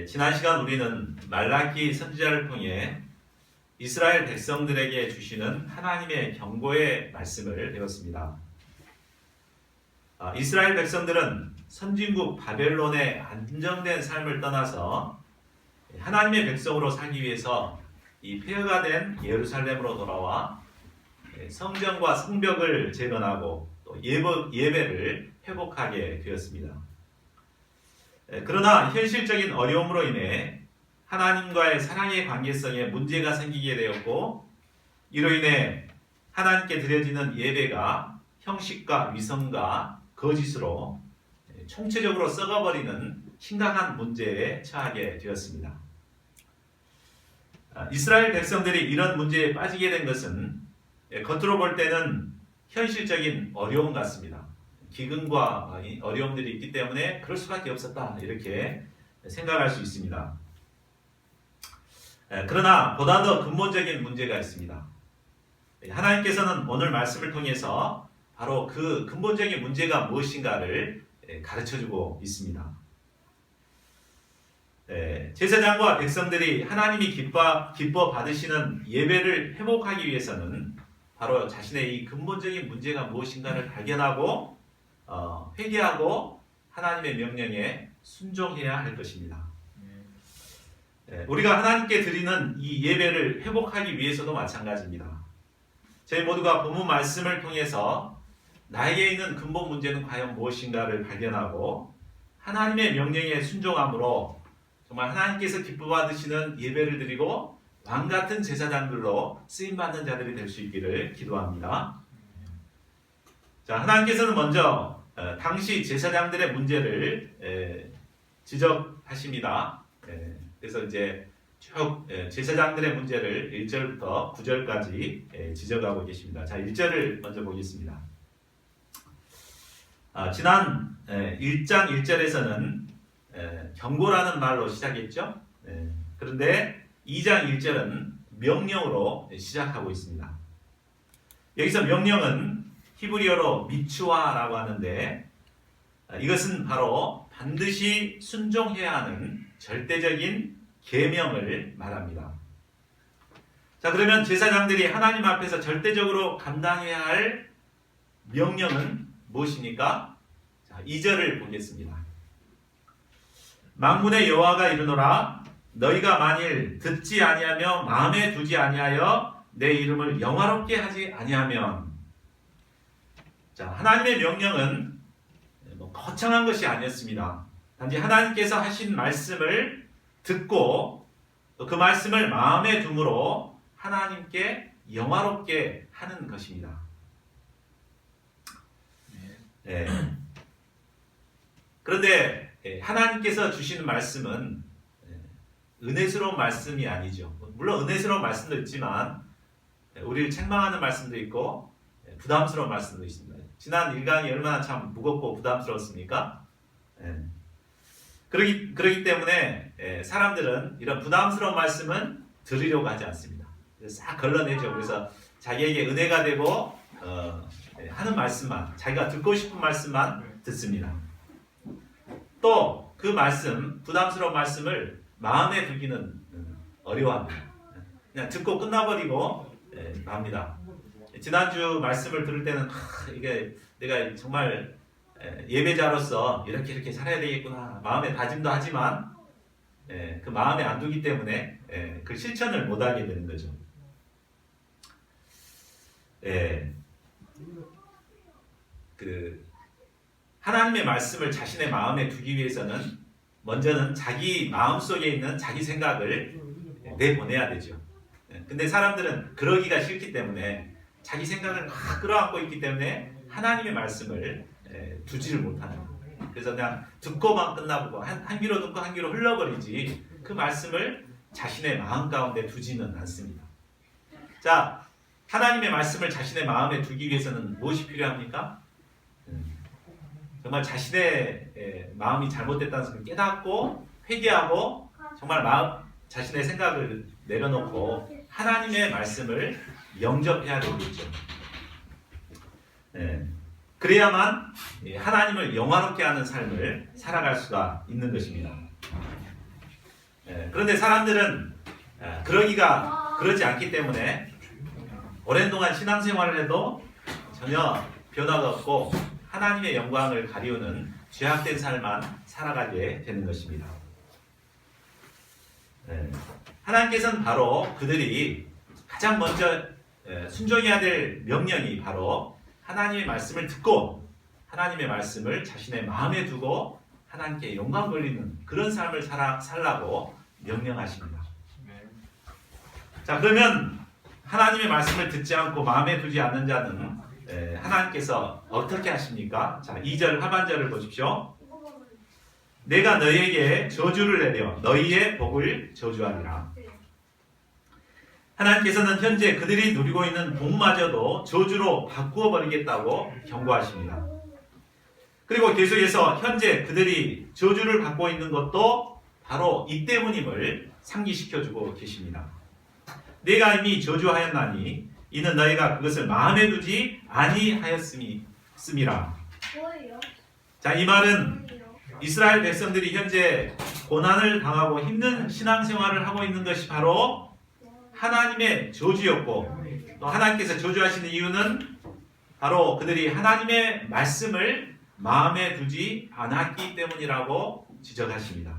지난 시간 우리는 말라기 선지자를 통해 이스라엘 백성들에게 주시는 하나님의 경고의 말씀을 배웠습니다. 이스라엘 백성들은 선진국 바벨론의 안정된 삶을 떠나서 하나님의 백성으로 살기 위해서 이 폐허가 된 예루살렘으로 돌아와 성전과 성벽을 재건하고 또 예배를 회복하게 되었습니다. 그러나 현실적인 어려움으로 인해 하나님과의 사랑의 관계성에 문제가 생기게 되었고, 이로 인해 하나님께 드려지는 예배가 형식과 위선과 거짓으로 총체적으로 썩어버리는 심각한 문제에 처하게 되었습니다. 이스라엘 백성들이 이런 문제에 빠지게 된 것은 겉으로 볼 때는 현실적인 어려움 같습니다. 기근과 어려움들이 있기 때문에 그럴 수밖에 없었다, 이렇게 생각할 수 있습니다. 그러나 보다 더 근본적인 문제가 있습니다. 하나님께서는 오늘 말씀을 통해서 바로 그 근본적인 문제가 무엇인가를 가르쳐주고 있습니다. 제사장과 백성들이 하나님이 기뻐 받으시는 예배를 회복하기 위해서는 바로 자신의 이 근본적인 문제가 무엇인가를 발견하고 회개하고 하나님의 명령에 순종해야 할 것입니다. 우리가 하나님께 드리는 이 예배를 회복하기 위해서도 마찬가지입니다. 저희 모두가 본문 말씀을 통해서 나에게 있는 근본 문제는 과연 무엇인가를 발견하고 하나님의 명령에 순종함으로 정말 하나님께서 기뻐 받으시는 예배를 드리고 왕같은 제사장들로 쓰임받는 자들이 될 수 있기를 기도합니다. 자, 하나님께서는 먼저 당시 제사장들의 문제를 지적하십니다. 그래서 이제 쭉 제사장들의 문제를 1절부터 9절까지 지적하고 계십니다. 자, 1절을 먼저 보겠습니다. 지난 1장 1절에서는 경고라는 말로 시작했죠. 그런데 2장 1절은 명령으로 시작하고 있습니다. 여기서 명령은 히브리어로 미츠와라고 하는데, 이것은 바로 반드시 순종해야 하는 절대적인 계명을 말합니다. 자, 그러면 제사장들이 하나님 앞에서 절대적으로 감당해야 할 명령은 무엇입니까? 자, 2절을 보겠습니다. 만군의 여호와가 이르노라, 너희가 만일 듣지 아니하며 마음에 두지 아니하여 내 이름을 영화롭게 하지 아니하면. 자, 하나님의 명령은 거창한 것이 아니었습니다. 단지 하나님께서 하신 말씀을 듣고 그 말씀을 마음에 둠으로 하나님께 영화롭게 하는 것입니다. 그런데 하나님께서 주시는 말씀은 은혜스러운 말씀이 아니죠. 물론 은혜스러운 말씀도 있지만 우리를 책망하는 말씀도 있고 부담스러운 말씀도 있습니다. 지난 1강이 얼마나 참 무겁고 부담스러웠습니까? 그러기 때문에 사람들은 이런 부담스러운 말씀은 들으려고 하지 않습니다. 싹 걸러내죠. 그래서 자기에게 은혜가 되고 하는 말씀만, 자기가 듣고 싶은 말씀만 듣습니다. 또 그 말씀, 부담스러운 말씀을 마음에 두기는 어려워합니다. 그냥 듣고 끝나버리고 맙니다. 지난주 말씀을 들을 때는 이게 내가 정말 예배자로서 이렇게 살아야 되겠구나 마음에 다짐도 하지만 그 마음에 안 두기 때문에 그 실천을 못하게 되는 거죠. 하나님의 말씀을 자신의 마음에 두기 위해서는 먼저는 자기 마음속에 있는 자기 생각을 내보내야 되죠. 근데 사람들은 그러기가 싫기 때문에 자기 생각을 막 끌어안고 있기 때문에 하나님의 말씀을 두지를 못하는 거예요. 그래서 그냥 듣고만 끝나고 한 귀로 듣고 한 귀로 흘러버리지 그 말씀을 자신의 마음 가운데 두지는 않습니다. 자, 하나님의 말씀을 자신의 마음에 두기 위해서는 무엇이 필요합니까? 정말 자신의 마음이 잘못됐다는 것을 깨닫고 회개하고 정말 자신의 생각을 내려놓고 하나님의 말씀을 영접해야 되겠죠. 그래야만 하나님을 영화롭게 하는 삶을 살아갈 수가 있는 것입니다. 그런데 사람들은 그러지 않기 때문에 오랜 동안 신앙생활을 해도 전혀 변화가 없고 하나님의 영광을 가리우는 죄악된 삶만 살아가게 되는 것입니다. 하나님께서는 바로 그들이 가장 먼저 순종해야 될 명령이 바로 하나님의 말씀을 듣고 하나님의 말씀을 자신의 마음에 두고 하나님께 영광 돌리는 그런 삶을 살라고 명령하십니다. 자, 그러면 하나님의 말씀을 듣지 않고 마음에 두지 않는 자는 하나님께서 어떻게 하십니까? 자, 2절 하반절을 보십시오. 내가 너희에게 저주를 내려 너희의 복을 저주하리라. 하나님께서는 현재 그들이 누리고 있는 복마저도 저주로 바꾸어 버리겠다고 경고하십니다. 그리고 계속해서 현재 그들이 저주를 받고 있는 것도 바로 이 때문임을 상기시켜주고 계십니다. 내가 이미 저주하였나니 이는 너희가 그것을 마음에 두지 아니하였음이라. 자, 이 말은 이스라엘 백성들이 현재 고난을 당하고 힘든 신앙생활을 하고 있는 것이 바로 하나님의 저주였고, 또 하나님께서 저주하시는 이유는 바로 그들이 하나님의 말씀을 마음에 두지 않았기 때문이라고 지적하십니다.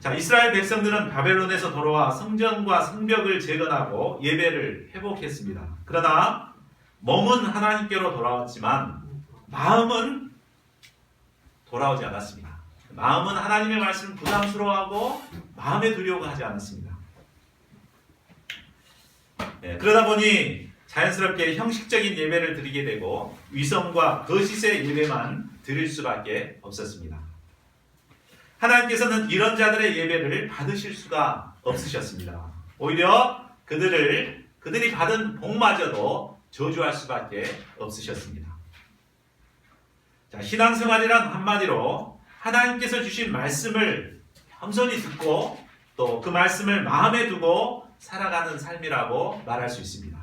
자, 이스라엘 백성들은 바벨론에서 돌아와 성전과 성벽을 재건하고 예배를 회복했습니다. 그러나 몸은 하나님께로 돌아왔지만 마음은 돌아오지 않았습니다. 마음은 하나님의 말씀을 부담스러워하고 마음에 두려고 하지 않았습니다. 그러다 보니 자연스럽게 형식적인 예배를 드리게 되고 위선과 거짓의 예배만 드릴 수밖에 없었습니다. 하나님께서는 이런 자들의 예배를 받으실 수가 없으셨습니다. 오히려 그들이 받은 복마저도 저주할 수밖에 없으셨습니다. 자, 신앙생활이란 한마디로 하나님께서 주신 말씀을 겸손히 듣고 또 그 말씀을 마음에 두고 살아가는 삶이라고 말할 수 있습니다.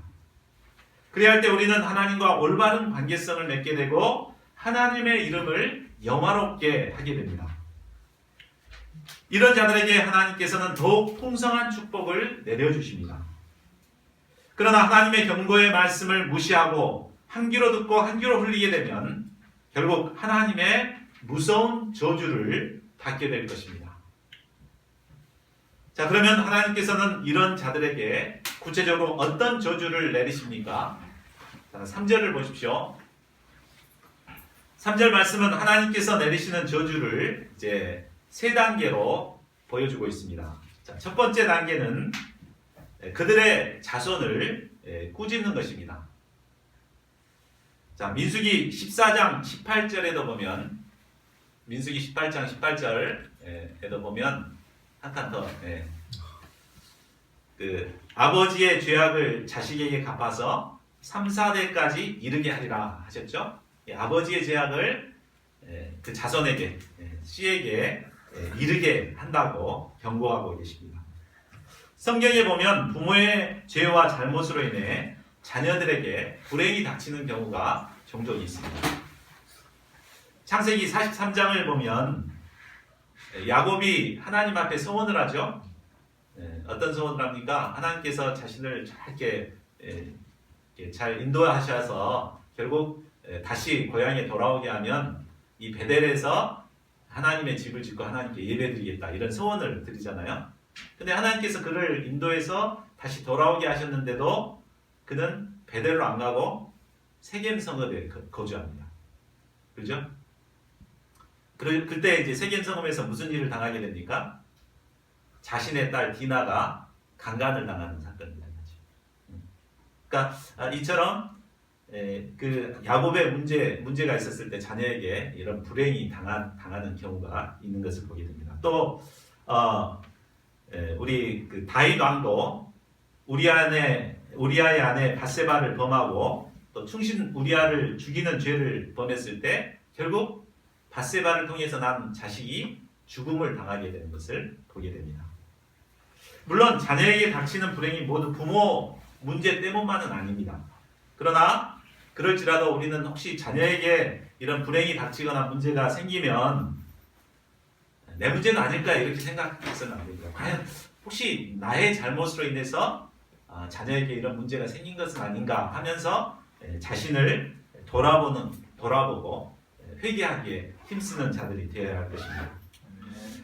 그래야 할 때 우리는 하나님과 올바른 관계성을 맺게 되고 하나님의 이름을 영화롭게 하게 됩니다. 이런 자들에게 하나님께서는 더욱 풍성한 축복을 내려주십니다. 그러나 하나님의 경고의 말씀을 무시하고 한 귀로 듣고 한 귀로 흘리게 되면 결국 하나님의 무서운 저주를 받게 될 것입니다. 자, 그러면 하나님께서는 이런 자들에게 구체적으로 어떤 저주를 내리십니까? 자, 3절을 보십시오. 3절 말씀은 하나님께서 내리시는 저주를 이제 세 단계로 보여주고 있습니다. 자, 첫 번째 단계는 그들의 자손을 꾸짖는 것입니다. 자, 민수기 14장 18절에도 보면 민수기 18장 18절에도 보면 한 칸 더 그 아버지의 죄악을 자식에게 갚아서 3, 4대까지 이르게 하리라 하셨죠. 아버지의 죄악을 그 자손에게 씨에게 이르게 한다고 경고하고 계십니다. 성경에 보면 부모의 죄와 잘못으로 인해 자녀들에게 불행이 닥치는 경우가 종종 있습니다. 창세기 43장을 보면 야곱이 하나님 앞에 소원을 하죠. 어떤 소원을 합니까? 하나님께서 자신을 잘 인도하셔서 결국 다시 고향에 돌아오게 하면 이 베델에서 하나님의 집을 짓고 하나님께 예배드리겠다 이런 소원을 드리잖아요. 근데 하나님께서 그를 인도해서 다시 돌아오게 하셨는데도 그는 베델로 안 가고 세겜 성읍에 거주합니다. 그렇죠? 그때 이제 세겜 성읍에서 무슨 일을 당하게 됩니까? 자신의 딸 디나가 강간을 당하는 사건이 일어나죠. 그러니까 이처럼 그 야곱의 문제가 있었을 때 자녀에게 이런 불행이 당하는 경우가 있는 것을 보게 됩니다. 또 우리 그 다윗 왕도 우리아의 아내 밧세바를 범하고 또 충신 우리아를 죽이는 죄를 범했을 때 결국 밧세바를 통해서 난 자식이 죽음을 당하게 되는 것을 보게 됩니다. 물론 자녀에게 닥치는 불행이 모두 부모 문제 때문만은 아닙니다. 그러나 그럴지라도 우리는 혹시 자녀에게 이런 불행이 닥치거나 문제가 생기면 내 문제는 아닐까 이렇게 생각해서는 안 됩니다. 과연 혹시 나의 잘못으로 인해서 자녀에게 이런 문제가 생긴 것은 아닌가 하면서 자신을 돌아보고 회개하기에 힘쓰는 자들이 되어야 할 것입니다.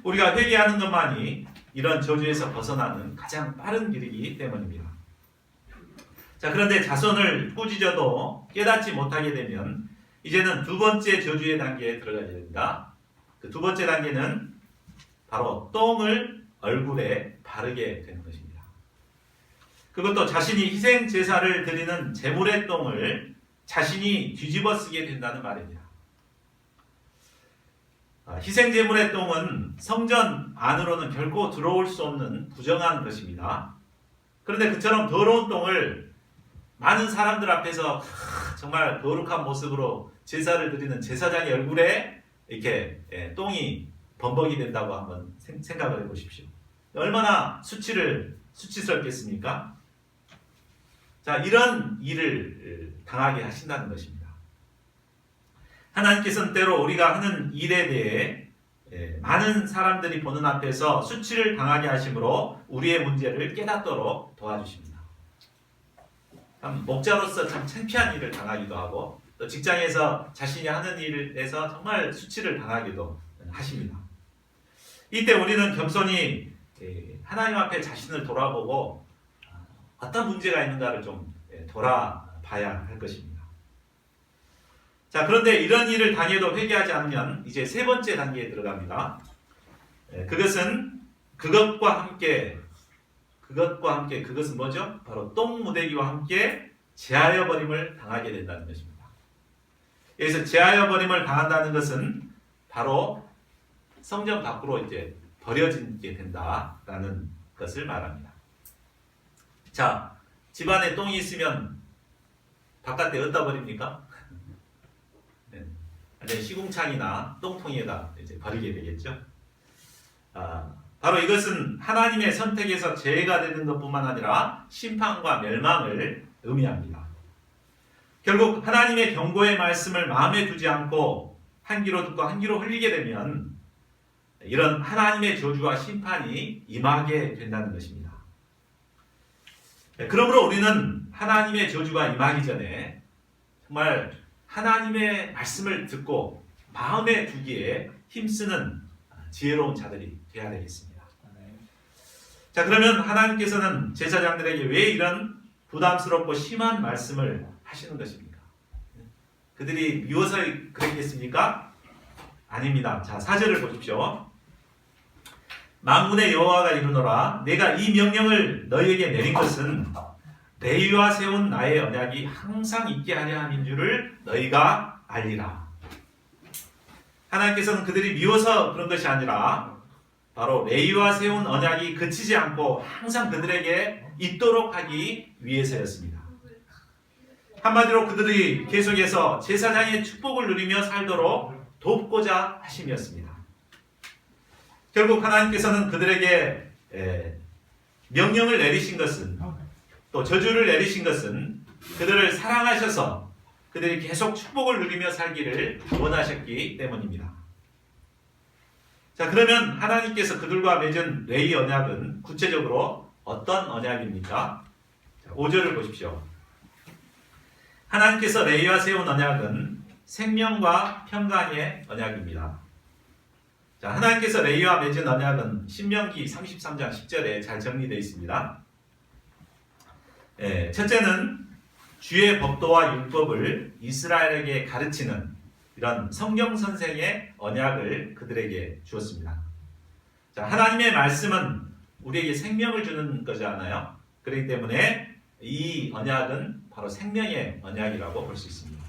우리가 회개하는 것만이 이런 저주에서 벗어나는 가장 빠른 길이기 때문입니다. 자, 그런데 자손을 꾸짖어도 깨닫지 못하게 되면 이제는 두 번째 저주의 단계에 들어가야 됩니다. 그 두 번째 단계는 바로 똥을 얼굴에 바르게 되는 것입니다. 그것도 자신이 희생 제사를 드리는 제물의 똥을 자신이 뒤집어 쓰게 된다는 말입니다. 희생 제물의 똥은 성전 안으로는 결코 들어올 수 없는 부정한 것입니다. 그런데 그처럼 더러운 똥을 많은 사람들 앞에서 정말 거룩한 모습으로 제사를 드리는 제사장의 얼굴에 이렇게 똥이 범벅이 된다고 한번 생각을 해보십시오. 얼마나 수치스럽겠습니까? 자, 이런 일을 당하게 하신다는 것입니다. 하나님께서는 때로 우리가 하는 일에 대해 많은 사람들이 보는 앞에서 수치를 당하게 하심으로 우리의 문제를 깨닫도록 도와주십니다. 참 목자로서 참 창피한 일을 당하기도 하고 또 직장에서 자신이 하는 일에서 정말 수치를 당하기도 하십니다. 이때 우리는 겸손히 하나님 앞에 자신을 돌아보고 어떤 문제가 있는가를 좀 돌아봐야 할 것입니다. 자, 그런데 이런 일을 당해도 회개하지 않으면 이제 세 번째 단계에 들어갑니다. 그것은 그것과 함께 그것은 뭐죠? 바로 똥무대기와 함께 제하여 버림을 당하게 된다는 것입니다. 여기서 제하여 버림을 당한다는 것은 바로 성전 밖으로 이제 버려지게 된다라는 것을 말합니다. 자, 집안에 똥이 있으면 바깥에 어디다 버립니까? 시궁창이나 똥통에다 이제 버리게 되겠죠. 바로 이것은 하나님의 선택에서 죄가 되는 것뿐만 아니라 심판과 멸망을 의미합니다. 결국 하나님의 경고의 말씀을 마음에 두지 않고 한 귀로 듣고 한 귀로 흘리게 되면 이런 하나님의 저주와 심판이 임하게 된다는 것입니다. 그러므로 우리는 하나님의 저주가 임하기 전에 정말 하나님의 말씀을 듣고 마음에 두기에 힘쓰는 지혜로운 자들이 되어야 되겠습니다. 자, 그러면 하나님께서는 제사장들에게 왜 이런 부담스럽고 심한 말씀을 하시는 것입니까? 그들이 미워서 그랬겠습니까? 아닙니다. 자, 4절을 보십시오. 만군의 여호와가 이르노라 내가 이 명령을 너희에게 내린 것은 레위와 세운 나의 언약이 항상 있게 하려 함인 줄을 너희가 알리라. 하나님께서는 그들이 미워서 그런 것이 아니라 바로 레위와 세운 언약이 그치지 않고 항상 그들에게 있도록 하기 위해서였습니다. 한마디로 그들이 계속해서 제사장의 축복을 누리며 살도록 돕고자 하심이었습니다. 결국 하나님께서는 그들에게 명령을 내리신 것은 또 저주를 내리신 것은 그들을 사랑하셔서 그들이 계속 축복을 누리며 살기를 원하셨기 때문입니다. 자, 그러면 하나님께서 그들과 맺은 레위 언약은 구체적으로 어떤 언약입니까? 5절을 보십시오. 하나님께서 레위와 세운 언약은 생명과 평강의 언약입니다. 자, 하나님께서 레위와 맺은 언약은 신명기 33장 10절에 잘 정리되어 있습니다. 첫째는 주의 법도와 율법을 이스라엘에게 가르치는 이런 성경 선생의 언약을 그들에게 주었습니다. 자, 하나님의 말씀은 우리에게 생명을 주는 거잖아요. 그렇기 때문에 이 언약은 바로 생명의 언약이라고 볼 수 있습니다.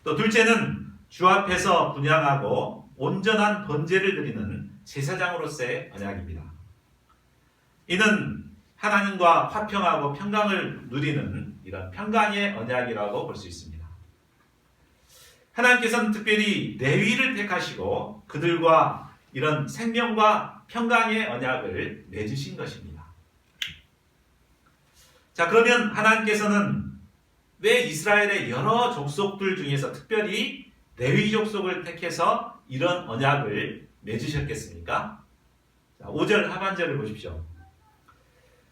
또 둘째는 주 앞에서 분향하고 온전한 번제를 드리는 제사장으로서의 언약입니다. 이는 하나님과 화평하고 평강을 누리는 이런 평강의 언약이라고 볼 수 있습니다. 하나님께서는 특별히 레위를 택하시고 그들과 이런 생명과 평강의 언약을 맺으신 것입니다. 자, 그러면 하나님께서는 왜 이스라엘의 여러 족속들 중에서 특별히 레위 족속을 택해서 이런 언약을 맺으셨겠습니까? 자, 5절 하반절을 보십시오.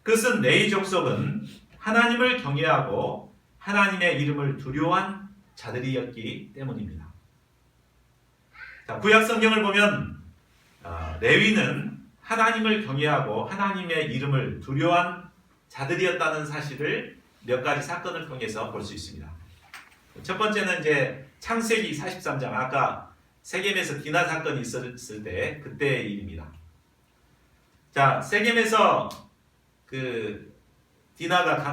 그것은 레위 족속은 하나님을 경외하고 하나님의 이름을 두려워한 자들이었기 때문입니다. 자, 구약 성경을 보면 레위는 하나님을 경외하고 하나님의 이름을 두려워한 자들이었다는 사실을 몇 가지 사건을 통해서 볼 수 있습니다. 첫 번째는 이제 창세기 43장, 아까 세겜에서 디나 사건이 있었을 때 그때의 일입니다. 자, 세겜에서 디나가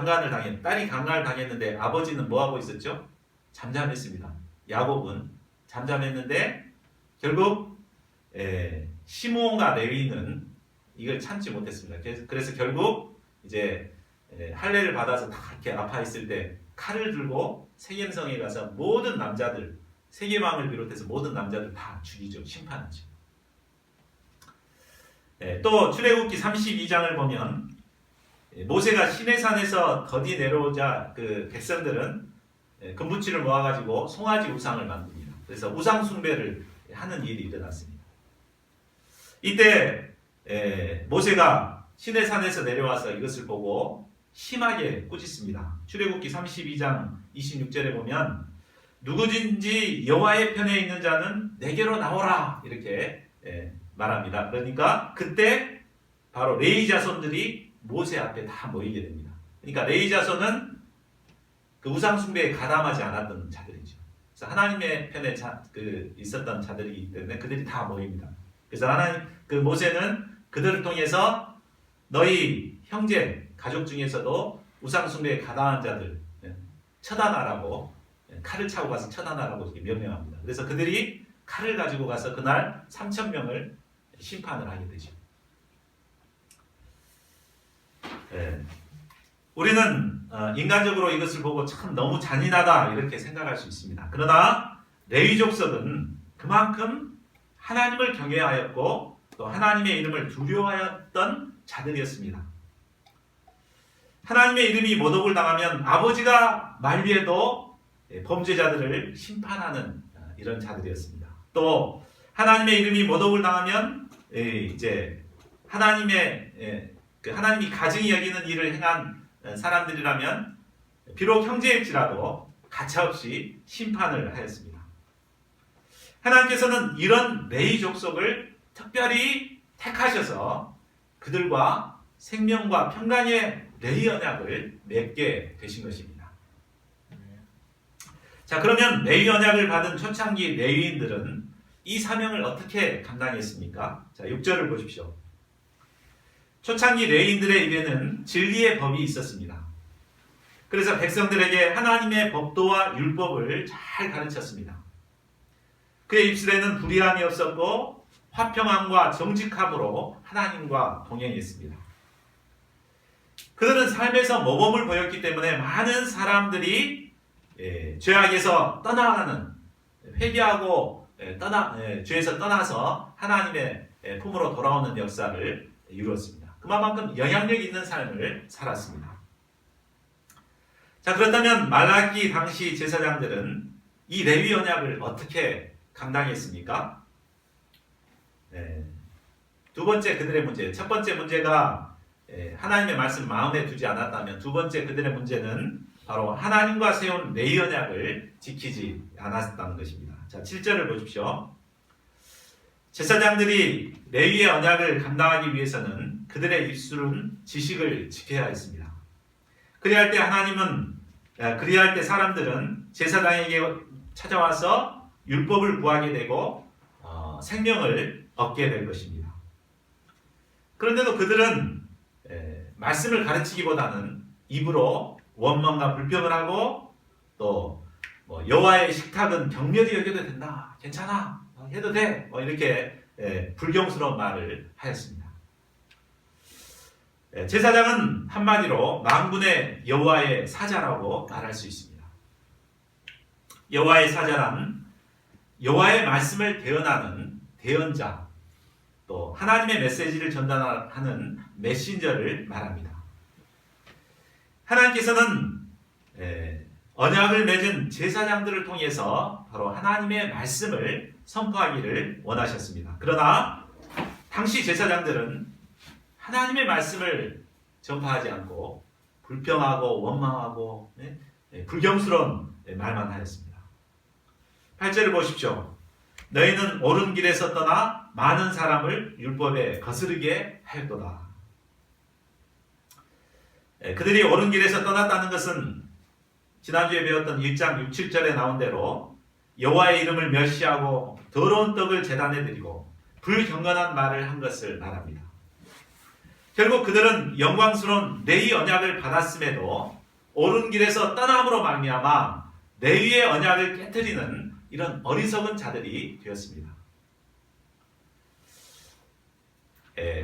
딸이 강간을 당했는데 아버지는 뭐 하고 있었죠? 잠잠했습니다. 야곱은 잠잠했는데 결국 시므온과 레위는 이걸 참지 못했습니다. 그래서 결국 이제 할례를 받아서 다 이렇게 아파 있을 때 칼을 들고 세겜성에 가서 모든 남자들, 세겜왕을 비롯해서 모든 남자들 다 죽이죠. 심판하죠. 또 출애굽기 32장을 보면 모세가 시내산에서 더디 내려오자 그 백성들은 금붙이를 모아가지고 송아지 우상을 만듭니다. 그래서 우상 숭배를 하는 일이 일어났습니다. 이때 모세가 시내산에서 내려와서 이것을 보고 심하게 꾸짖습니다. 출애굽기 32장 26절에 보면 누구든지 여호와의 편에 있는 자는 내게로 나오라 이렇게 말합니다. 그러니까 그때 바로 레위 자손들이 모세 앞에 다 모이게 됩니다. 그러니까 레위 자손은 그 우상 숭배에 가담하지 않았던 자들이죠. 그래서 하나님의 편에 있었던 자들이기 때문에 그들이 다 모입니다. 그래서 모세는 그들을 통해서 너희 형제 가족 중에서도 우상 숭배에 가담한 자들 처단하라고, 칼을 차고 가서 처단하라고 명령합니다. 그래서 그들이 칼을 가지고 가서 그날 3,000명을 심판을 하게 되죠. 우리는 인간적으로 이것을 보고 참 너무 잔인하다 이렇게 생각할 수 있습니다. 그러나 레위 족속은 그만큼 하나님을 경외하였고 또 하나님의 이름을 두려워하였던 자들이었습니다. 하나님의 이름이 모독을 당하면 아버지가 만류해도 범죄자들을 심판하는 이런 자들이었습니다. 또 하나님의 이름이 모독을 당하면 이제 하나님이 가증히 여기는 일을 행한 사람들이라면 비록 형제일지라도 가차없이 심판을 하였습니다. 하나님께서는 이런 레위 족속을 특별히 택하셔서 그들과 생명과 평강의 레위 언약을 맺게 되신 것입니다. 자, 그러면 레위 언약을 받은 초창기 레위인들은 이 사명을 어떻게 감당했습니까? 자, 6절을 보십시오. 초창기 레위인들의 입에는 진리의 법이 있었습니다. 그래서 백성들에게 하나님의 법도와 율법을 잘 가르쳤습니다. 그의 입술에는 불의함이 없었고 화평함과 정직함으로 하나님과 동행했습니다. 그들은 삶에서 모범을 보였기 때문에 많은 사람들이 죄악에서 떠나가는, 회개하고 죄에서 떠나서 하나님의 품으로 돌아오는 역사를 이루었습니다. 그만큼 영향력 있는 삶을 살았습니다. 자, 그렇다면 말라기 당시 제사장들은 이 레위 언약을 어떻게 감당했습니까? 두 번째 그들의 문제. 첫 번째 문제가 하나님의 말씀 마음에 두지 않았다면, 두 번째 그들의 문제는 바로 하나님과 세운 레위 언약을 지키지 않았다는 것입니다. 자, 7절을 보십시오. 제사장들이 레위의 언약을 감당하기 위해서는 그들의 입술은 지식을 지켜야 했습니다. 그리할 때 사람들은 제사장에게 찾아와서 율법을 구하게 되고 생명을 얻게 될 것입니다. 그런데도 그들은 말씀을 가르치기보다는 입으로 원망과 불평을 하고 또 여호와의 식탁은 경멸히 여겨도 된다, 괜찮아, 해도 돼, 이렇게 불경스러운 말을 하였습니다. 제사장은 한마디로 만군의 여호와의 사자라고 말할 수 있습니다. 여호와의 사자란 여호와의 말씀을 대언하는 대언자, 또 하나님의 메시지를 전달하는 메신저를 말합니다. 하나님께서는 언약을 맺은 제사장들을 통해서 바로 하나님의 말씀을 선포하기를 원하셨습니다. 그러나 당시 제사장들은 하나님의 말씀을 전파하지 않고 불평하고 원망하고 불경스러운 말만 하였습니다. 8절을 보십시오. 너희는 옳은 길에서 떠나 많은 사람을 율법에 거스르게 하였도다. 그들이 옳은 길에서 떠났다는 것은 지난주에 배웠던 1장 6, 7절에 나온 대로 여호와의 이름을 멸시하고 더러운 떡을 제단에 드리고 불경건한 말을 한 것을 말합니다. 결국 그들은 영광스러운 레위 언약을 받았음에도 옳은 길에서 떠남으로 말미암아 레위의 언약을 깨트리는 이런 어리석은 자들이 되었습니다.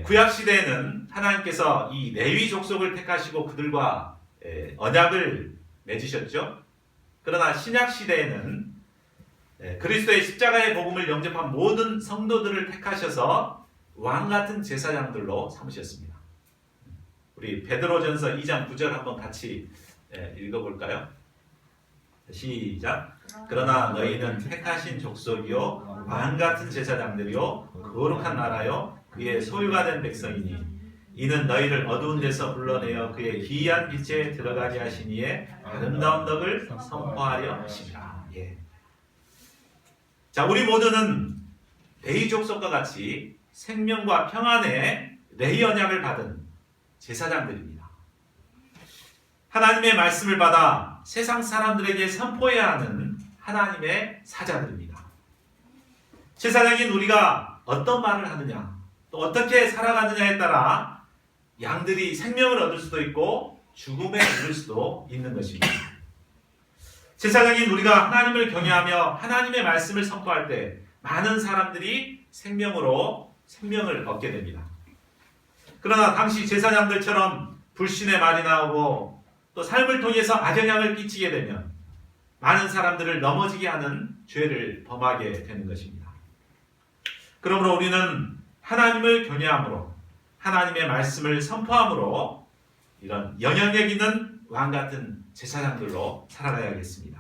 구약 시대에는 하나님께서 이 레위 족속을 택하시고 그들과 언약을 맺으셨죠. 그러나 신약 시대에는 그리스도의 십자가의 복음을 영접한 모든 성도들을 택하셔서 왕 같은 제사장들로 삼으셨습니다. 우리 베드로전서 2장 9절 한번 같이 읽어볼까요? 시작. 그러나 너희는 택하신 족속이요 왕 같은 제사장들이요 거룩한 나라요 그의 소유가 된 백성이니 이는 너희를 어두운 데서 불러내어 그의 기이한 빛에 들어가게 하신 이의 아름다운 덕을 선포하려 하십니다. 자, 우리 모두는 레위 족속과 같이 생명과 평안의 레위 언약을 받은 제사장들입니다. 하나님의 말씀을 받아 세상 사람들에게 선포해야 하는 하나님의 사자들입니다. 제사장인 우리가 어떤 말을 하느냐, 또 어떻게 살아가느냐에 따라 양들이 생명을 얻을 수도 있고 죽음에 이를 수도 있는 것입니다. 제사장인 우리가 하나님을 경외하며 하나님의 말씀을 선포할 때 많은 사람들이 생명을 얻게 됩니다. 그러나 당시 제사장들처럼 불신의 말이 나오고 또 삶을 통해서 악영향을 끼치게 되면 많은 사람들을 넘어지게 하는 죄를 범하게 되는 것입니다. 그러므로 우리는 하나님을 경외함으로 하나님의 말씀을 선포함으로 이런 영향력 있는 왕 같은 제사장들로 살아가야겠습니다.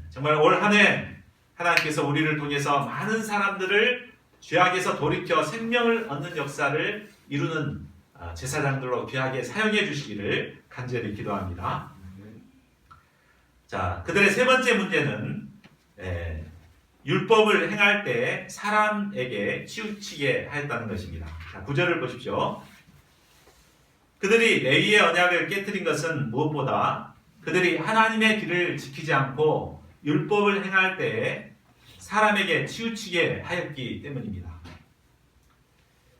정말 올 한 해 하나님께서 우리를 통해서 많은 사람들을 죄악에서 돌이켜 생명을 얻는 역사를 이루는 제사장들로 귀하게 사용해 주시기를 간절히 기도합니다. 자, 그들의 세 번째 문제는 율법을 행할 때 사람에게 치우치게 하였다는 것입니다. 자, 9절을 보십시오. 그들이 레위의 언약을 깨뜨린 것은 무엇보다 그들이 하나님의 길을 지키지 않고 율법을 행할 때에 사람에게 치우치게 하였기 때문입니다.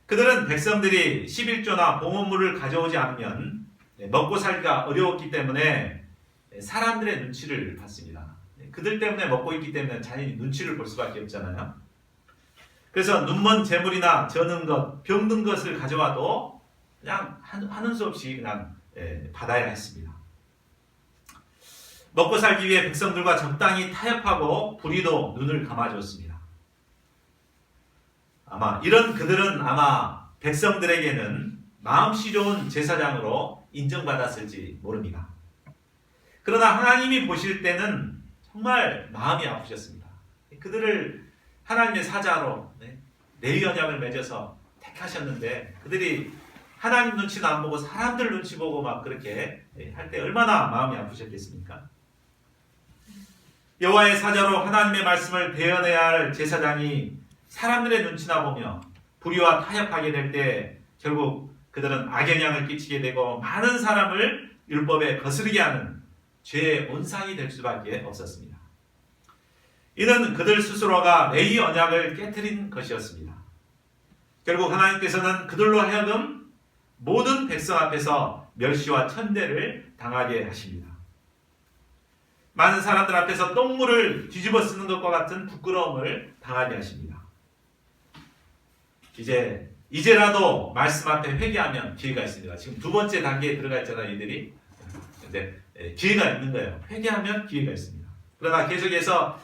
그들은 백성들이 11조나 봉헌물을 가져오지 않으면 먹고 살기가 어려웠기 때문에 사람들의 눈치를 봤습니다. 그들 때문에 먹고 있기 때문에 자연히 눈치를 볼 수밖에 없잖아요. 그래서 눈먼 재물이나 저는 것, 병든 것을 가져와도 그냥 하는 수 없이 그냥 받아야 했습니다. 먹고 살기 위해 백성들과 적당히 타협하고 불의도 눈을 감아주었습니다. 그들은 아마 백성들에게는 마음씨 좋은 제사장으로 인정받았을지 모릅니다. 그러나 하나님이 보실 때는 정말 마음이 아프셨습니다. 그들을 하나님의 사자로 레위 언약을 맺어서 택하셨는데 그들이 하나님 눈치는 안 보고 사람들 눈치 보고 막 그렇게 할 때 얼마나 마음이 아프셨겠습니까? 여호와의 사자로 하나님의 말씀을 대언해야 할 제사장이 사람들의 눈치나 보며 불의와 타협하게 될 때 결국 그들은 악영향을 끼치게 되고 많은 사람을 율법에 거스르게 하는 죄의 온상이 될 수밖에 없었습니다. 이는 그들 스스로가 레위 언약을 깨트린 것이었습니다. 결국 하나님께서는 그들로 하여금 모든 백성 앞에서 멸시와 천대를 당하게 하십니다. 많은 사람들 앞에서 똥물을 뒤집어 쓰는 것과 같은 부끄러움을 당하게 하십니다. 이제라도 말씀 앞에 회개하면 기회가 있습니다. 지금 두 번째 단계에 들어가 있잖아요, 이들이. 근데 기회가 있는 거예요. 회개하면 기회가 있습니다. 그러나 계속해서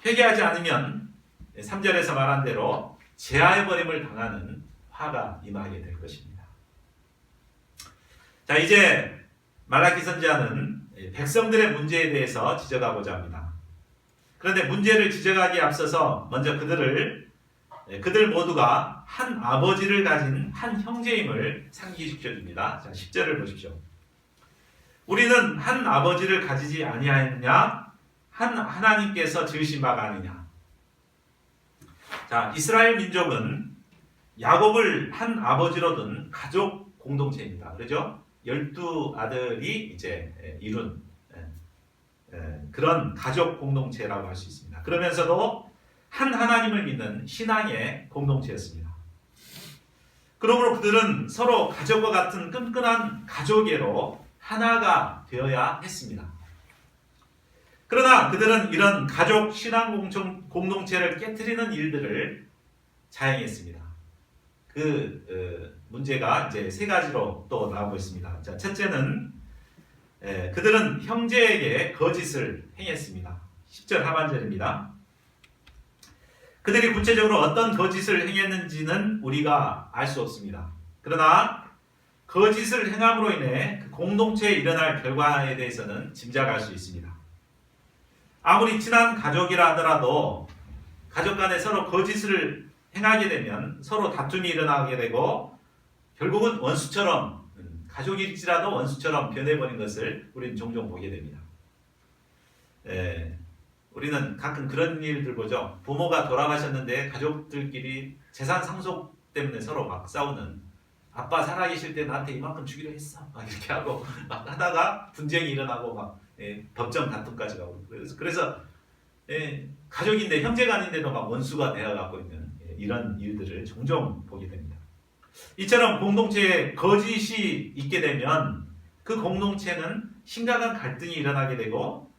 회개하지 않으면 3절에서 말한 대로 제하해버림을 당하는 화가 임하게 될 것입니다. 자, 이제 말라기 선지자는 백성들의 문제에 대해서 지적하고자 합니다. 그런데 문제를 지적하기에 앞서서 먼저 그들 모두가 한 아버지를 가진 한 형제임을 상기시켜줍니다. 자, 10절을 보십시오. 우리는 한 아버지를 가지지 아니하였느냐? 한 하나님께서 지으신 바가 아니냐? 자, 이스라엘 민족은 야곱을 한 아버지로 둔 가족 공동체입니다. 그렇죠? 12아들이 이제 이룬 그런 가족 공동체라고 할 수 있습니다. 그러면서도 한 하나님을 믿는 신앙의 공동체였습니다. 그러므로 그들은 서로 가족과 같은 끈끈한 가족애로 하나가 되어야 했습니다. 그러나 그들은 이런 가족 신앙 공동체를 깨트리는 일들을 자행했습니다. 문제가 이제 세 가지로 또 나오고 있습니다. 자, 첫째는 그들은 형제에게 거짓을 행했습니다. 10절 하반절입니다. 그들이 구체적으로 어떤 거짓을 행했는지는 우리가 알 수 없습니다. 그러나 거짓을 행함으로 인해 그 공동체에 일어날 결과에 대해서는 짐작할 수 있습니다. 아무리 친한 가족이라 하더라도 가족 간에 서로 거짓을 행하게 되면 서로 다툼이 일어나게 되고 결국은 원수처럼, 가족일지라도 원수처럼 변해버린 것을 우리는 종종 보게 됩니다. 우리는 가끔 그런 일들 보죠. 부모가 돌아가셨는데 가족들끼리 재산 상속 때문에 서로 막 싸우는, 아빠 살아계실 때 나한테 이만큼 주기로 했어 막 이렇게 하고 막 하다가 분쟁이 일어나고 막 법정 다툼까지 가고, 그래서 가족인데 형제간인데도 막 원수가 되어가고 있는 이런 일들을 종종 보게 됩니다. 이처럼 공동체에 거짓이 있게 되면 그 공동체는 심각한 갈등이 일어나게 되고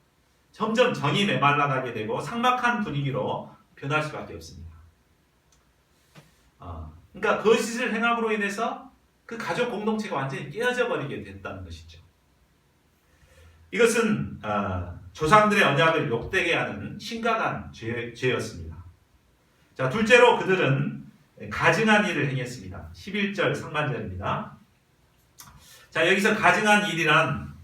점점 정이 메말라가게 되고 삭막한 분위기로 변할 수밖에 없습니다. 그러니까 거짓을 행함으로 인해서 그 가족 공동체가 완전히 깨어져 버리게 됐다는 것이죠. 이것은 조상들의 언약을 욕되게 하는 심각한 죄였습니다. 자, 둘째로 그들은 가증한 일을 행했습니다. 11절 상반절입니다. 자, 여기서 가증한 일이란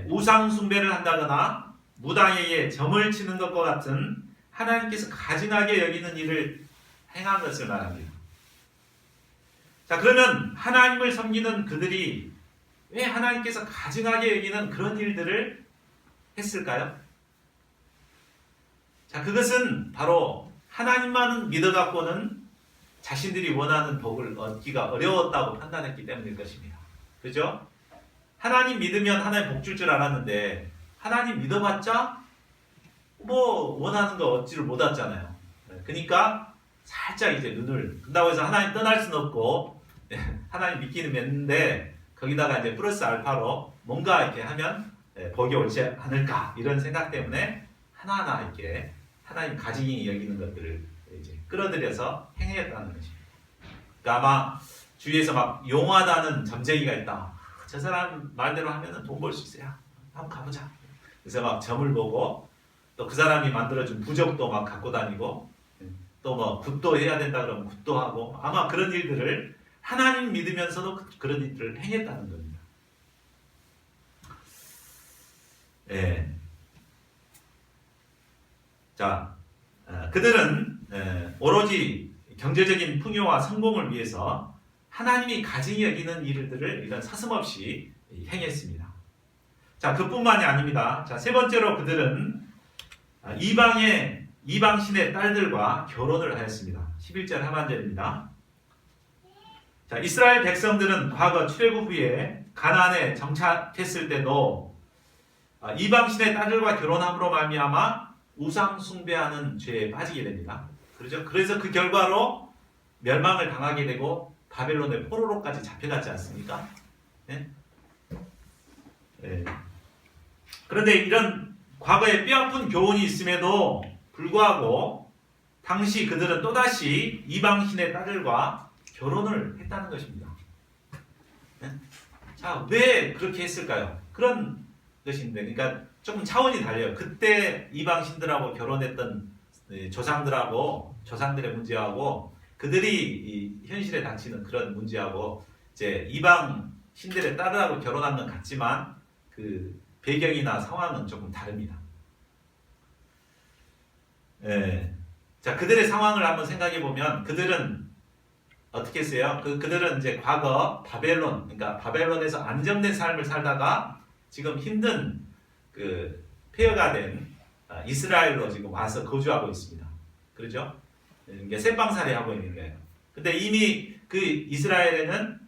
우상 숭배를 한다거나 무당에게 점을 치는 것과 같은 하나님께서 가증하게 여기는 일을 행한 것을 말합니다. 자, 그러면 하나님을 섬기는 그들이 왜 하나님께서 가증하게 여기는 그런 일들을 했을까요? 자, 그것은 바로 하나님만은 믿어갖고는 자신들이 원하는 복을 얻기가 어려웠다고 판단했기 때문일 것입니다. 그죠? 하나님 믿으면 하나님 복 줄 줄 알았는데 하나님 믿어봤자 뭐 원하는 거 얻지를 못했잖아요. 그러니까 살짝 이제 눈을 끈다고 해서 하나님 떠날 수는 없고 하나님 믿기는 믿는데 거기다가 이제 플러스 알파로 뭔가 이렇게 하면 복이 옳지 않을까 이런 생각 때문에 하나하나 이렇게 하나님 가증히 여기는 것들을 이제 끌어들여서 행했다는 것입니다. 그러니까 아마 주위에서 막 용하다는 점쟁이가 있다. 저 사람 말대로 하면은 돈 벌 수 있어요. 한번 가보자. 그래서 막 점을 보고 또 그 사람이 만들어준 부적도 막 갖고 다니고 또 뭐 굿도 해야 된다 그러면 굿도 하고 아마 그런 일들을 하나님 믿으면서도 그런 일들을 행했다는 겁니다. 자, 그들은 오로지 경제적인 풍요와 성공을 위해서 하나님이 가증히 여기는 일들을 이런 서슴없이 행했습니다. 자, 그뿐만이 아닙니다. 자, 세 번째로 그들은 이방신의 딸들과 결혼을 하였습니다. 11절 하반절입니다. 자, 이스라엘 백성들은 과거 출애굽 후에 가나안에 정착했을 때도 이방신의 딸들과 결혼함으로 말미암아 우상 숭배하는 죄에 빠지게 됩니다. 그렇죠? 그래서 그 결과로 멸망을 당하게 되고 바벨론의 포로로까지 잡혀갔지 않습니까? 네? 네. 그런데 이런 과거에 뼈아픈 교훈이 있음에도 불구하고 당시 그들은 또다시 이방신의 딸들과 결혼을 했다는 것입니다. 네? 자, 왜 그렇게 했을까요? 그런 것인데, 그러니까 조금 차원이 달라요. 그때 이방신들하고 결혼했던 조상들의 문제하고 그들이 현실에 닥치는 그런 문제하고 이제 이방 신들의 딸하고 결혼한 건 같지만 그 배경이나 상황은 조금 다릅니다. 예. 자, 그들의 상황을 한번 생각해 보면 그들은 어떻게 했어요? 그들은 이제 과거 바벨론, 그러니까 바벨론에서 안정된 삶을 살다가 지금 힘든 그 폐허가 된 이스라엘로 지금 와서 거주하고 있습니다. 그렇죠? 이게 쇠빵살이 하고 있는 거예요. 근데 이미 그 이스라엘에는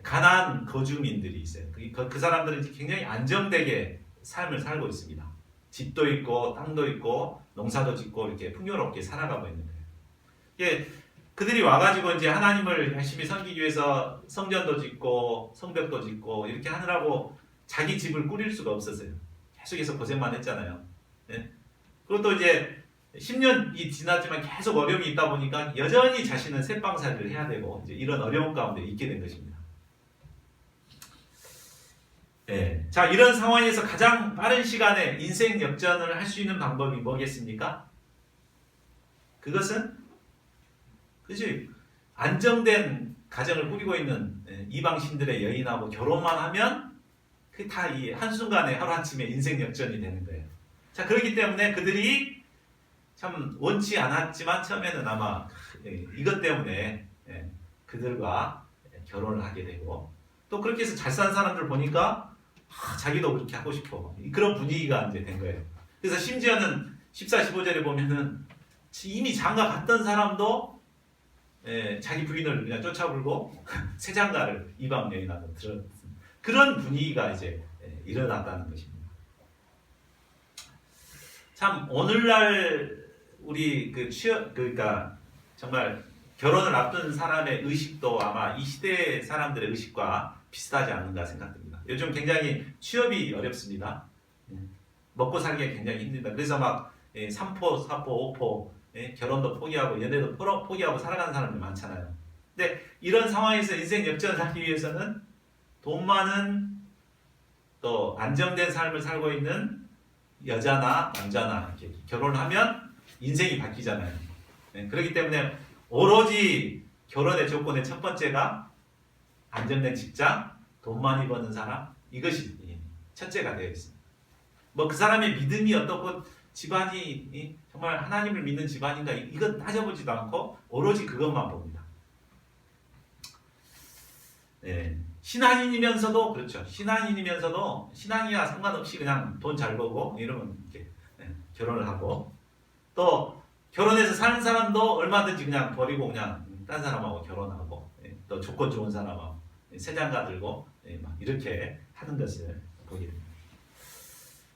가나안 거주민들이 있어요. 그 사람들은 굉장히 안정되게 삶을 살고 있습니다. 집도 있고 땅도 있고 농사도 짓고 이렇게 풍요롭게 살아가고 있는 거예요. 이게 그들이 와가지고 이제 하나님을 열심히 섬기기 위해서 성전도 짓고 성벽도 짓고 이렇게 하느라고 자기 집을 꾸릴 수가 없었어요. 계속해서 고생만 했잖아요. 네? 그것도 이제 10년이 지났지만 계속 어려움이 있다 보니까 여전히 자신은 쇠빵살이를 해야 되고 이제 이런 어려운 가운데 있게 된 것입니다. 네. 자, 이런 상황에서 가장 빠른 시간에 인생 역전을 할 수 있는 방법이 뭐겠습니까? 그것은 그지 안정된 가정을 꾸리고 있는 이방 신들의 여인하고 결혼만 하면 그 다 이 한순간에 하루아침에 인생 역전이 되는 거예요. 자, 그렇기 때문에 그들이 참 원치 않았지만 처음에는 아마 이것 때문에 그들과 결혼을 하게 되고 또 그렇게 해서 잘 사는 사람들 보니까 자기도 그렇게 하고 싶어. 그런 분위기가 이제 된 거예요. 그래서 심지어는 14, 15절에 보면은 이미 장가 갔던 사람도 자기 부인을 그냥 쫓아불고 새 장가를 이방 여인하고 들었던 그런 분위기가 이제 일어났다는 것입니다. 참 오늘날 우리 그러니까 정말 결혼을 앞둔 사람의 의식도 아마 이 시대 사람들의 의식과 비슷하지 않는가 생각됩니다. 요즘 굉장히 취업이 어렵습니다. 먹고 살기가 굉장히 힘듭니다. 그래서 막 3포, 4포, 5포 결혼도 포기하고 연애도 포기하고 살아가는 사람들이 많잖아요. 근데 이런 상황에서 인생 역전을 하기 위해서는 돈 많은 또 안정된 삶을 살고 있는 여자나 남자나 이렇게 결혼을 하면 인생이 바뀌잖아요. 그렇기 때문에 오로지 결혼의 조건의 첫 번째가 안정된 직장, 돈 많이 버는 사람, 이것이 첫째가 되어 있습니다. 뭐 그 사람의 믿음이 어떻고 집안이 정말 하나님을 믿는 집안인가 이건 따져보지도 않고 오로지 그것만 봅니다. 신앙인이면서도 그렇죠. 신앙인이면서도 신앙이야 상관없이 그냥 돈 잘 벌고 이러면 이렇게 결혼을 하고 또 결혼해서 사는 사람도 얼마든지 그냥 버리고 그냥 딴 사람하고 결혼하고 또 조건 좋은 사람하고 새 장가 들고 막 이렇게 하는 것을 보게 됩니다.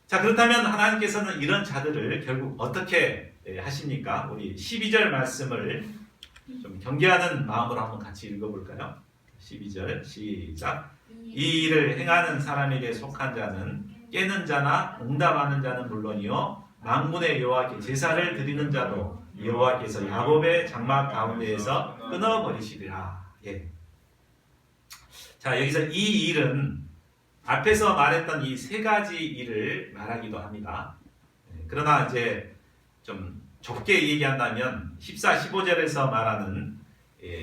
자, 그렇다면 하나님께서는 이런 자들을 결국 어떻게 하십니까? 우리 12절 말씀을 좀 경계하는 마음으로 한번 같이 읽어볼까요? 12절 시작. 이 일을 행하는 사람에게 속한 자는 깨는 자나 응답하는 자는 물론이요 만군의 여호와께 제사를 드리는 자도 여호와께서 야곱의 장막 가운데에서 끊어버리시리라. 자, 여기서 이 일은 앞에서 말했던 이 세 가지 일을 말하기도 합니다. 그러나 이제 좀 좁게 얘기한다면 14, 15절에서 말하는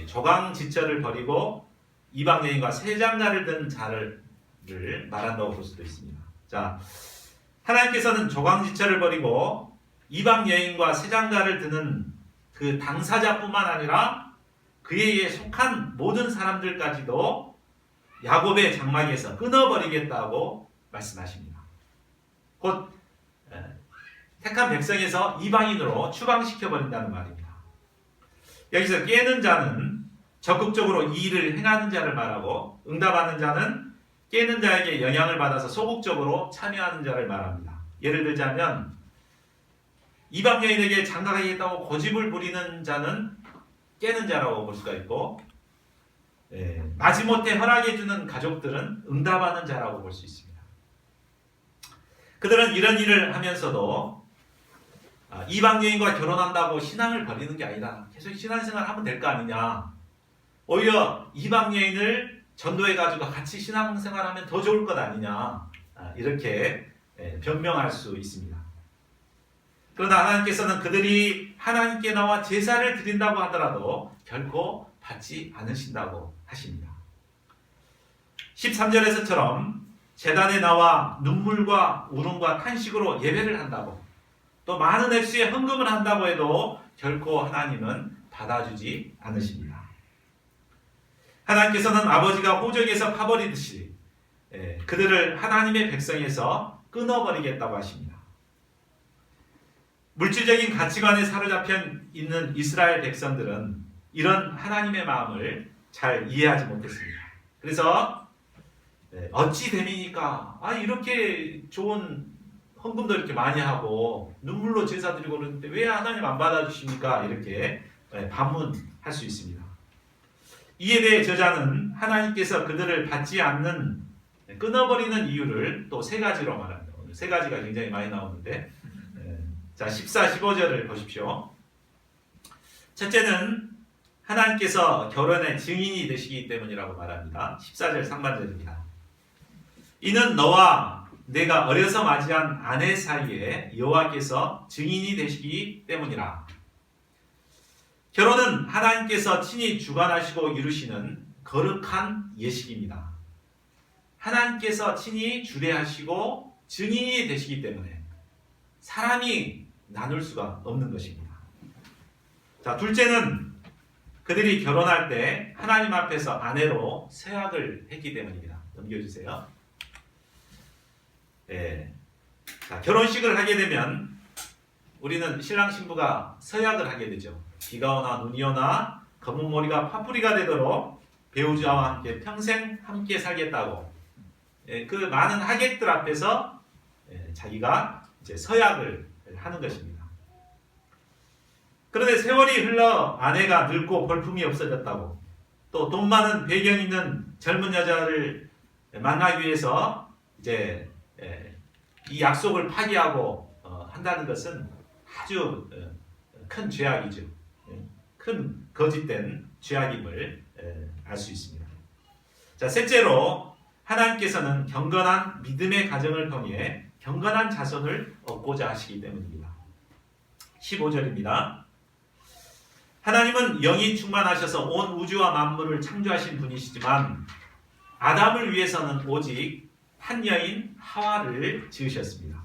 조강지처를 버리고 이방 여인과 새 장가를 든 자를 말한다고 볼 수도 있습니다. 자, 하나님께서는 조강지처를 버리고 이방 여인과 새 장가를 드는 그 당사자뿐만 아니라 그에게 속한 모든 사람들까지도 야곱의 장막에서 끊어버리겠다고 말씀하십니다. 곧 택한 백성에서 이방인으로 추방시켜버린다는 말입니다. 여기서 깨는 자는 적극적으로 이 일을 행하는 자를 말하고 응답하는 자는 깨는 자에게 영향을 받아서 소극적으로 참여하는 자를 말합니다. 예를 들자면 이방 여인에게 장가가겠다고 고집을 부리는 자는 깨는 자라고 볼 수가 있고 마지못해 허락해주는 가족들은 응답하는 자라고 볼 수 있습니다. 그들은 이런 일을 하면서도 이방 여인과 결혼한다고 신앙을 버리는 게 아니라 계속 신앙생활 하면 될 거 아니냐. 오히려 이방 여인을 전도해가지고 같이 신앙생활하면 더 좋을 것 아니냐. 이렇게 변명할 수 있습니다. 그러나 하나님께서는 그들이 하나님께 나와 제사를 드린다고 하더라도 결코 받지 않으신다고 하십니다. 13절에서처럼 제단에 나와 눈물과 울음과 탄식으로 예배를 한다고 또 많은 액수의 헌금을 한다고 해도 결코 하나님은 받아주지 않으십니다. 하나님께서는 아버지가 호적에서 파버리듯이 그들을 하나님의 백성에서 끊어버리겠다고 하십니다. 물질적인 가치관에 사로잡혀 있는 이스라엘 백성들은 이런 하나님의 마음을 잘 이해하지 못했습니다. 그래서 어찌 됨이니까 이렇게 좋은 헌금도 이렇게 많이 하고 눈물로 제사 드리고 그러는데 왜 하나님 안 받아주십니까? 이렇게 반문할 수 있습니다. 이에 대해 저자는 하나님께서 그들을 받지 않는 끊어버리는 이유를 또 세 가지로 말합니다. 오늘 세 가지가 굉장히 많이 나오는데 자 14, 15절을 보십시오. 첫째는 하나님께서 결혼의 증인이 되시기 때문이라고 말합니다. 14절 상반절입니다. 이는 너와 내가 어려서 맞이한 아내 사이에 여호와께서 증인이 되시기 때문이라. 결혼은 하나님께서 친히 주관하시고 이루시는 거룩한 예식입니다. 하나님께서 친히 주례하시고 증인이 되시기 때문에 사람이 나눌 수가 없는 것입니다. 자, 둘째는 그들이 결혼할 때 하나님 앞에서 아내로 서약을 했기 때문입니다. 넘겨주세요. 자, 결혼식을 하게 되면 우리는 신랑 신부가 서약을 하게 되죠. 비가 오나 눈이 오나 검은 머리가 파뿌리가 되도록 배우자와 함께 평생 함께 살겠다고 그 많은 하객들 앞에서 자기가 이제 서약을 하는 것입니다. 그런데 세월이 흘러 아내가 늙고 볼품이 없어졌다고 또 돈 많은 배경 있는 젊은 여자를 만나기 위해서 이제 이 약속을 파기하고 한다는 것은 아주 큰 죄악이죠. 큰 거짓된 죄악임을 알 수 있습니다. 자, 셋째로 하나님께서는 경건한 믿음의 가정을 통해 경건한 자손을 얻고자 하시기 때문입니다. 15절입니다. 하나님은 영이 충만하셔서 온 우주와 만물을 창조하신 분이시지만 아담을 위해서는 오직 한 여인 하와를 지으셨습니다.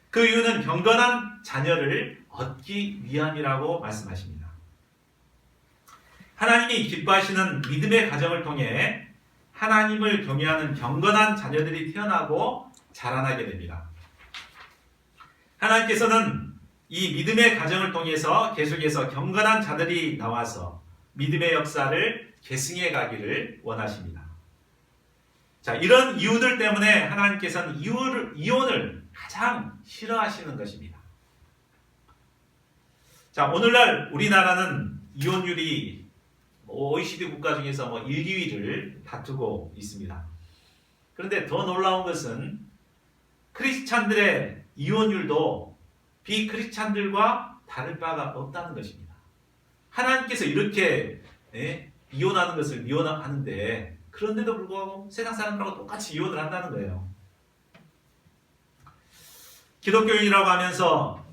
그 이유는 경건한 자녀를 얻기 위함이라고 말씀하십니다. 하나님이 기뻐하시는 믿음의 가정을 통해 하나님을 경외하는 경건한 자녀들이 태어나고 자라나게 됩니다. 하나님께서는 이 믿음의 가정을 통해서 계속해서 경건한 자들이 나와서 믿음의 역사를 계승해 가기를 원하십니다. 자, 이런 이유들 때문에 하나님께서는 이혼을 가장 싫어하시는 것입니다. 자, 오늘날 우리나라는 이혼율이 OECD 국가 중에서 1, 2위를 다투고 있습니다. 그런데 더 놀라운 것은 크리스찬들의 이혼율도 비크리스찬들과 다를 바가 없다는 것입니다. 하나님께서 이렇게 이혼하는 것을 미워하는데 그런데도 불구하고 세상 사람들하고 똑같이 이혼을 한다는 거예요. 기독교인이라고 하면서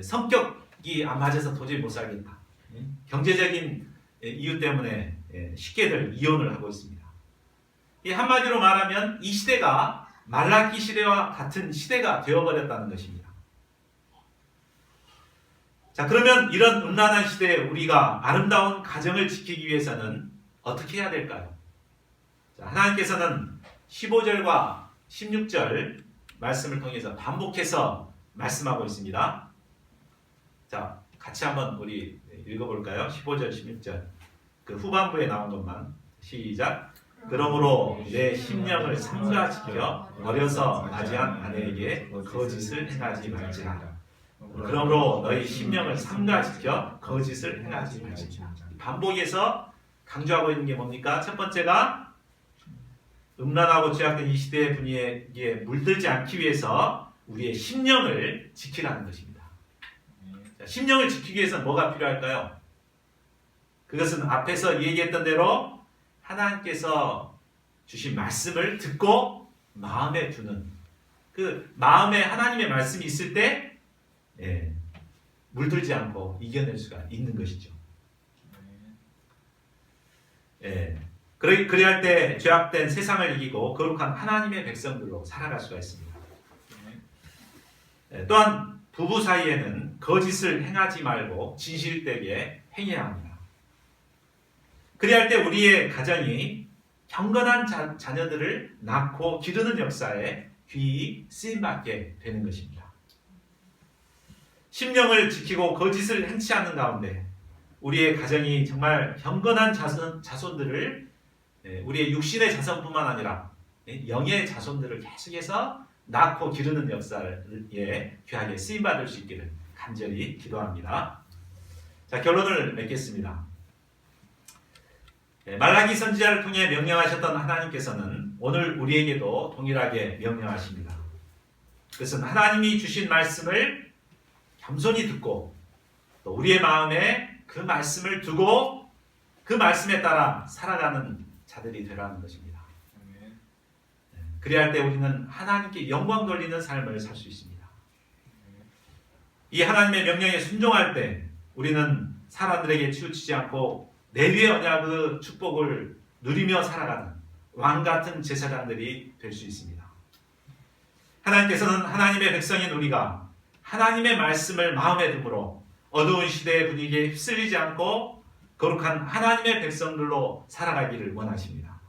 성격이 안 맞아서 도저히 못 살겠다. 경제적인 이유 때문에 쉽게들 이혼을 하고 있습니다. 한마디로 말하면 이 시대가 말라기 시대와 같은 시대가 되어버렸다는 것입니다. 자, 그러면 이런 음란한 시대에 우리가 아름다운 가정을 지키기 위해서는 어떻게 해야 될까요? 자, 하나님께서는 15절과 16절 말씀을 통해서 반복해서 말씀하고 있습니다. 자, 같이 한번 우리 읽어볼까요? 15절, 16절 그 후반부에 나온 것만 시작. 그러므로 내 심령을 삼가 지켜 어려서 맞이한 아내에게 거짓을 행하지 말지라. 그러므로 너희 심령을 삼가 지켜 거짓을 행하지 말지라. 반복해서 강조하고 있는 게 뭡니까? 첫 번째가 음란하고 죄악된 이 시대의 분위기에 물들지 않기 위해서 우리의 심령을 지키라는 것입니다. 자, 심령을 지키기 위해서는 뭐가 필요할까요? 그것은 앞에서 얘기했던 대로 하나님께서 주신 말씀을 듣고 마음에 두는 그 마음에 하나님의 말씀이 있을 때 물들지 않고 이겨낼 수가 있는 것이죠. 그래야 할 때 죄악된 세상을 이기고 거룩한 하나님의 백성들로 살아갈 수가 있습니다. 또한 부부 사이에는 거짓을 행하지 말고 진실되게 행해야 합니다. 그리할 때 우리의 가정이 경건한 자녀들을 낳고 기르는 역사에 귀히 쓰임받게 되는 것입니다. 심령을 지키고 거짓을 행치 않는 가운데 우리의 가정이 정말 경건한 자손들을 우리의 육신의 자손뿐만 아니라 영의 자손들을 계속해서 낳고 기르는 역사에 귀하게 쓰임받을 수 있기를 간절히 기도합니다. 자, 결론을 맺겠습니다. 말라기 선지자를 통해 명령하셨던 하나님께서는 오늘 우리에게도 동일하게 명령하십니다. 그것은 하나님이 주신 말씀을 겸손히 듣고 또 우리의 마음에 그 말씀을 두고 그 말씀에 따라 살아가는 자들이 되라는 것입니다. 그리할 때 우리는 하나님께 영광 돌리는 삶을 살 수 있습니다. 이 하나님의 명령에 순종할 때 우리는 사람들에게 치우치지 않고 내위의 언약의 축복을 누리며 살아가는 왕같은 제사장들이 될 수 있습니다. 하나님께서는 하나님의 백성인 우리가 하나님의 말씀을 마음에 둠으로 어두운 시대의 분위기에 휩쓸리지 않고 거룩한 하나님의 백성들로 살아가기를 원하십니다.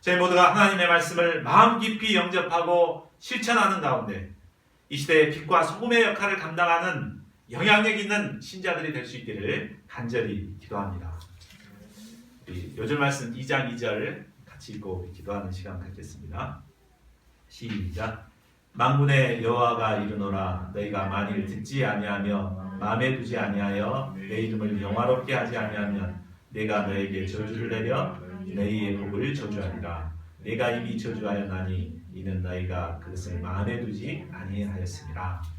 저희 모두가 하나님의 말씀을 마음 깊이 영접하고 실천하는 가운데 이 시대의 빛과 소금의 역할을 감당하는 영향력 있는 신자들이 될 수 있기를 간절히 기도합니다. 우리 요절 말씀 2장 2절 같이 읽고 기도하는 시간 갖겠습니다. 시작. 만군의 여호와가 이르노라 너희가 만일 듣지 아니하며 마음에 두지 아니하여 내 이름을 영화롭게 하지 아니하면 내가 너에게 저주를 내려 너희의 복을 저주하리라. 내가 이미 저주하였나니 이는 너희가 그것을 마음에 두지 아니하였습니다.